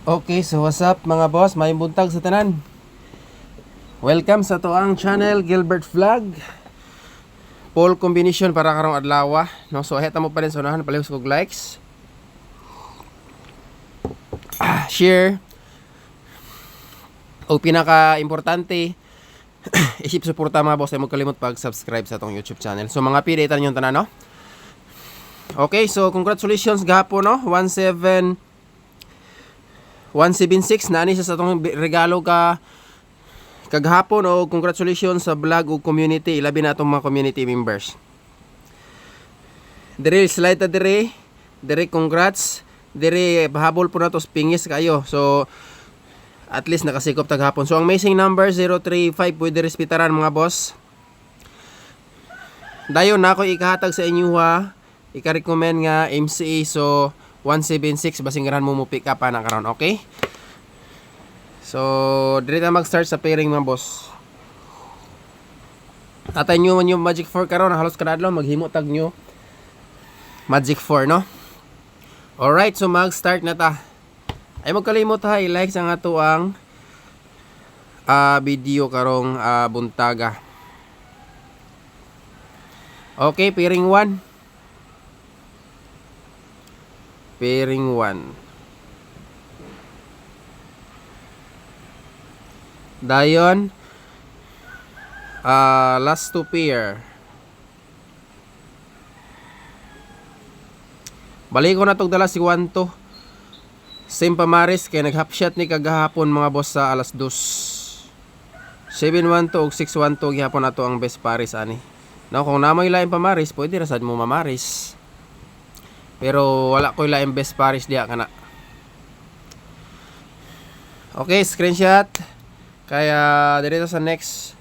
Okay, so what's up mga boss? May buntag sa tanan. Welcome sa to ang channel Gilbert Vlog. Full combination para karong adlaw, no? So heta mo pa rin sa unahan, palihos kog likes. Share. O pinaka importante, isip suporta mga boss, ay mo kalimot pag-subscribe sa tong YouTube channel. So mga pilitan yung tanan, no? Okay, so congratulations gahapon, no? 176 na ani sa atong regalo ka kaghapon, o congratulations sa vlog o community, ilabi na atong mga community members. Dire slide ta dire congrats. Dire pahabol po na to pingis kayo. So at least nakasikop taghapon. So ang missing number 035 pwede respetaran mga boss. Dayon na ako ikahatag sa inyo ha. Ika-recommend nga MCA, so 176 basinggaran mo pick up na karon, okay? So dire ta mag-start sa pairing mga boss. Atay nyo man yung Magic 4 karon, halos kada adlaw maghimo tag nyo Magic 4, no? Alright, so mag-start na ta. Ay magkalimot ha, i-like sa nga to ang video karong buntaga. Okay, pairing 1. Pairing 1. Dayon last 2 pair. Balik ko na tong dala si Wanto. Same pamaris kay nag-half shot ni kagahapon mga boss sa alas 2. 712 ug 612 gihapon ato ang best paris ani. Now kung namoy lain pamaris, pwede ra sad mo mamaris. Pero wala ko lain best paris diha kana. Okay, screenshot. Kaya dito sa next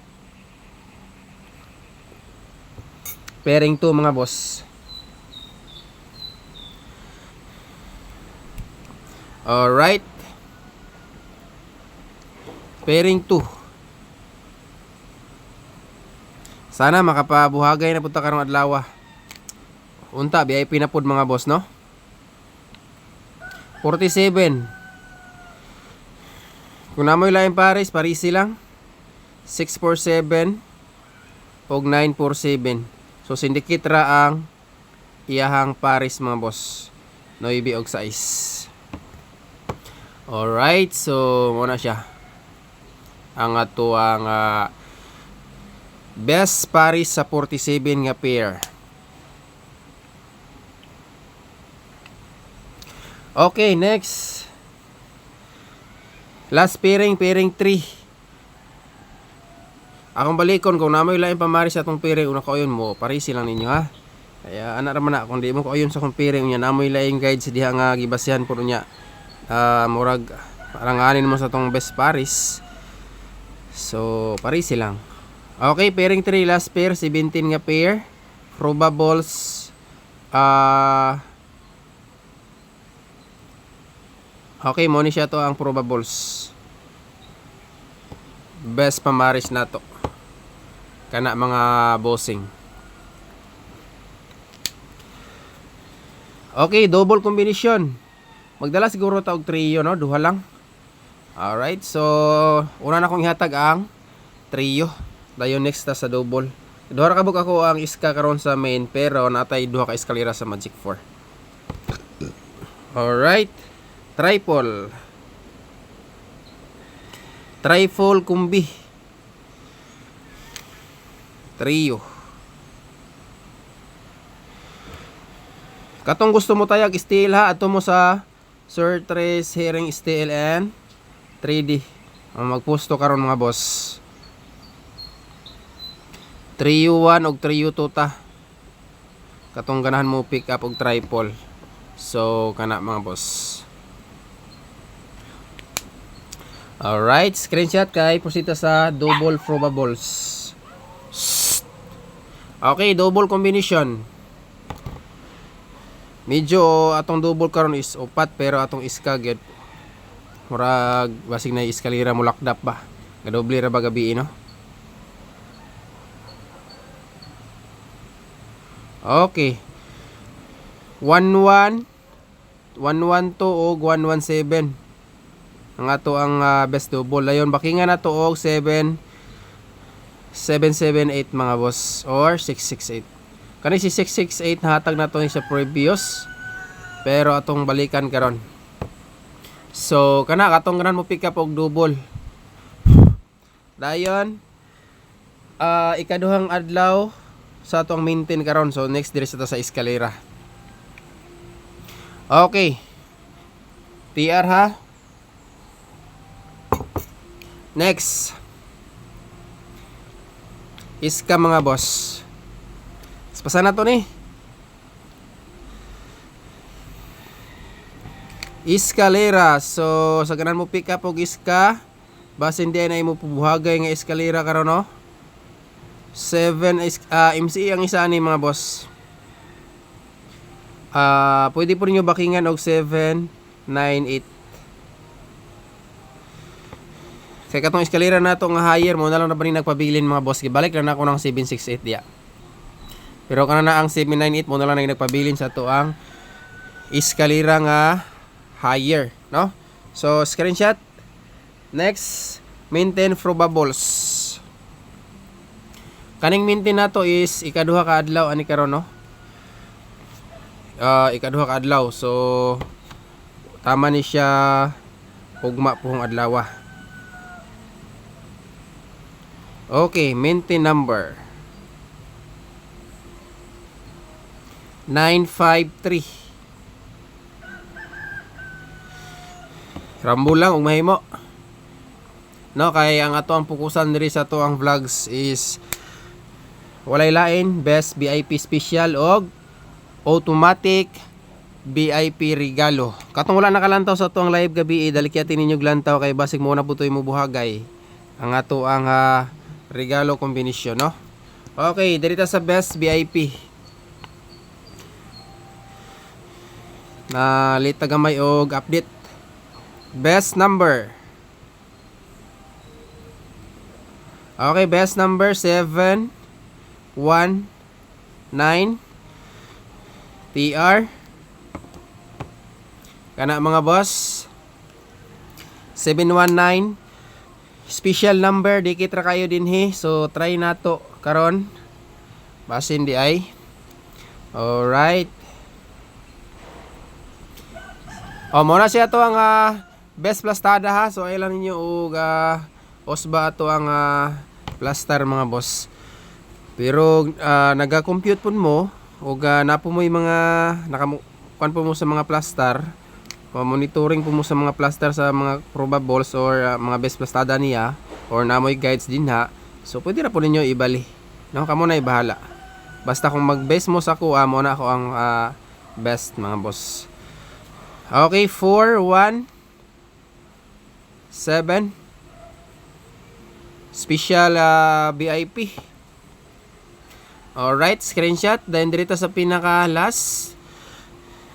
pairing 2 mga boss. Alright, pairing 2. Sana makapabuhagay na punta karong adlaw. Unta VIP na pod mga boss, no? 47. Kung namoy lain pares, parisi lang. 647 og 947. So syndicate ra ang iyahang pares mga boss. 9 og 6. Alright, so muna siya ang ato ang best pares sa 47 nga pair. Okay, next. Last pairing 3. Akong balikon kung namoy lain pamaris sa atong pairing una ko yun mo, parisi lang ninyo ha. Kaya ana ra man na kung di mo ko ayon sa akong pairing nya namoy lain guide sa diha nga gibasyan puno nya. Murag paranganin mo sa atong best paris. So parisi lang. Okay, pairing 3 last pair 17 nga pair. Probables okay, mo ni siya to ang probables. Best pamaris na to. Kana mga bossing. Okay, double combination. Magdala siguro ta og trio, no? Duha lang. Alright, so una na kong ihatag ang trio. Dayon next ta sa double. Duha ra kabuk ako ang iska karon sa main, pero natay duha ka eskalera sa Magic 4. Alright. Triple kumbi. Trio. Katong gusto mo tayag steel ha, ato mo sa Sir Tres Herring Steel and 3D. Magpusto karon mga boss. Trio 1 og trio 2 ta. Katong ganahan mo pick up og triple. So kana mga boss. Alright, screenshot kay prosita sa double probables. Okay, double combination. Medyo atong double karon is upat, pero atong iska ged murag basig na iskalira mo lakdap ba. Gadoble ra ba gabi, no? Okay. 1-1 112 og 117. ang ato ang best double. Dayon bakingan na to og 778 mga boss, or 668. Kani si 668 nahatag na to sa previous, pero atong balikan karon. So kana katong ganan mo pick up og double. Dayon ikaduhang adlaw sa atong maintain karon. So next dire sa eskalera. Okay. TR ha. Next. Iska mga boss. Pasa na to ni. Eskalera. So sa ganan mo pick up og iska, basin di na imo pubuhagay nga eskalera karon no. 7 MCE ang isa ni mga boss. Pwede po ninyo bakingan og 7, 9, 8. Kaya katong eskalera na to nga higher mo na lang na ba ni nagpabilin mga boss. Gibalik lang na ako ng 768 diya. Pero kana na ang 798 mo na lang nagpabilin sa to ang eskalera nga higher, no? So screenshot. Next, maintain probables. Kaning maintain nato is ikaduha ka adlaw ani karon no. Ikaduha ka adlaw. So tama ni siya ugma pong adlaw. Okay, maintain number 953. Rambo lang ug mahimo. No, kay ang ato ang pukusan diri sa ato ang vlogs is walay lain, best VIP special og automatic VIP regalo. Katong wala nakalantaw sa ato ang live gabi, dalikyatin ninyo glantaw kay basig mo na putoy mo buhagay ang ato ang regalo combination, no? Okay, diri ta sa best VIP. Na lita gamay og update. Best number. Okay, best number 7 1 9 TR. Kana mga boss 719 special number, dikit ra kayo dinhi. So try nato karon basin di ay. Alright. Mo na siya to ang best plastada ha. So ay lang ninyo og osba ato ang plaster mga boss. Pero naga-compute pun mo og napo mo yung mga nakakuan po mo sa mga plaster, monitoring po mo sa mga plaster sa mga probables or mga best plastada niya or namoy guides din ha. So pwede ra po ninyo ibali, no? Kamo na ibahala. Basta kung mag-base mo sa kuha mo na ako ang best mga boss. Okay, 4 1 7 special VIP. Alright, screenshot. Then dito sa pinaka last,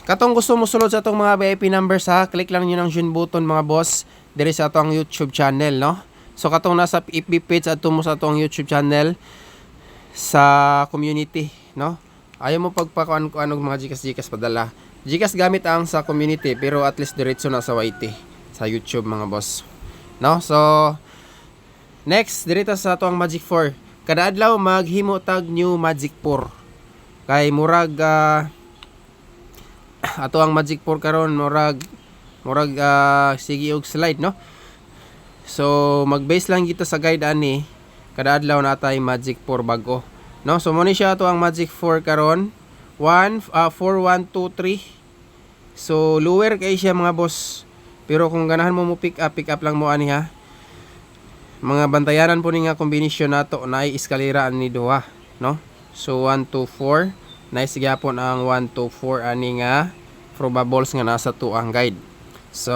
katong gusto mo sulod sa itong mga VIP numbers ha, click lang nyo ng join button mga boss diri sa itong YouTube channel, no? So katong nasa FB page at mo sa itong YouTube channel sa community, no? Ayaw mo pagpakuan-kuan og mga Gcash padala. Gcash gamit ang sa community, pero at least diretso na sa YT sa YouTube mga boss, no? So next dito sa itong Magic 4, kada adlaw maghimo tag new Magic 4 kay murag ato ang Magic 4 karon murag sige og slide, no? So mag-base lang kita sa guide ani kada adlaw na tay Magic 4 bago, no? So mo ni siya ato ang Magic 4 karon 4 1 2 3. So lower kay siya mga boss, pero kung ganahan mo pick up lang mo ani ha. Mga bantayanan po ni nga kombinasyon nato na ay eskalera ani duha, no? So 1 2 4 nice gyapon ang 1 2 4 ani nga probables nga nasa to ang guide. So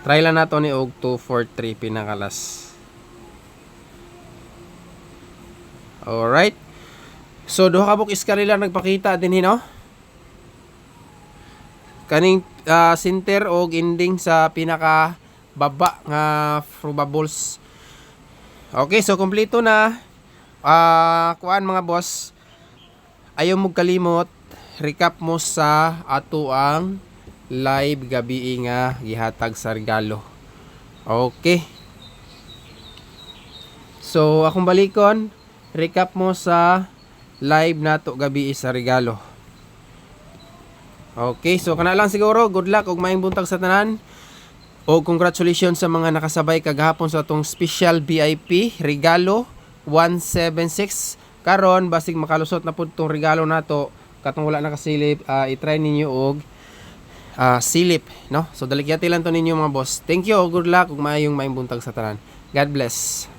try lang nato ni og 2 4 3 pinakalas. Alright. So duha ka buk eskalera nagpakita din no? Kaning center og ending sa pinaka baba nga probables. Okay, so kompleto na. Kuan mga boss, ayaw mo kalimot, recap mo sa ato ang live gabi nga gihatag sa regalo. Okay. So akong balikon, recap mo sa live nato gabi sa regalo. Okay, so kana lang siguro. Good luck ug maayong buntag sa tanan. O congratulations sa mga nakasabay kagahapon sa atong special VIP regalo 176. Karon basig makalusot na pud tong regalo nato katong wala nakasilip, i-try ninyo og silip, no? So daligyati lang to ninyo mga boss. Thank you, good luck ug maayong buntag sa tanan. God bless.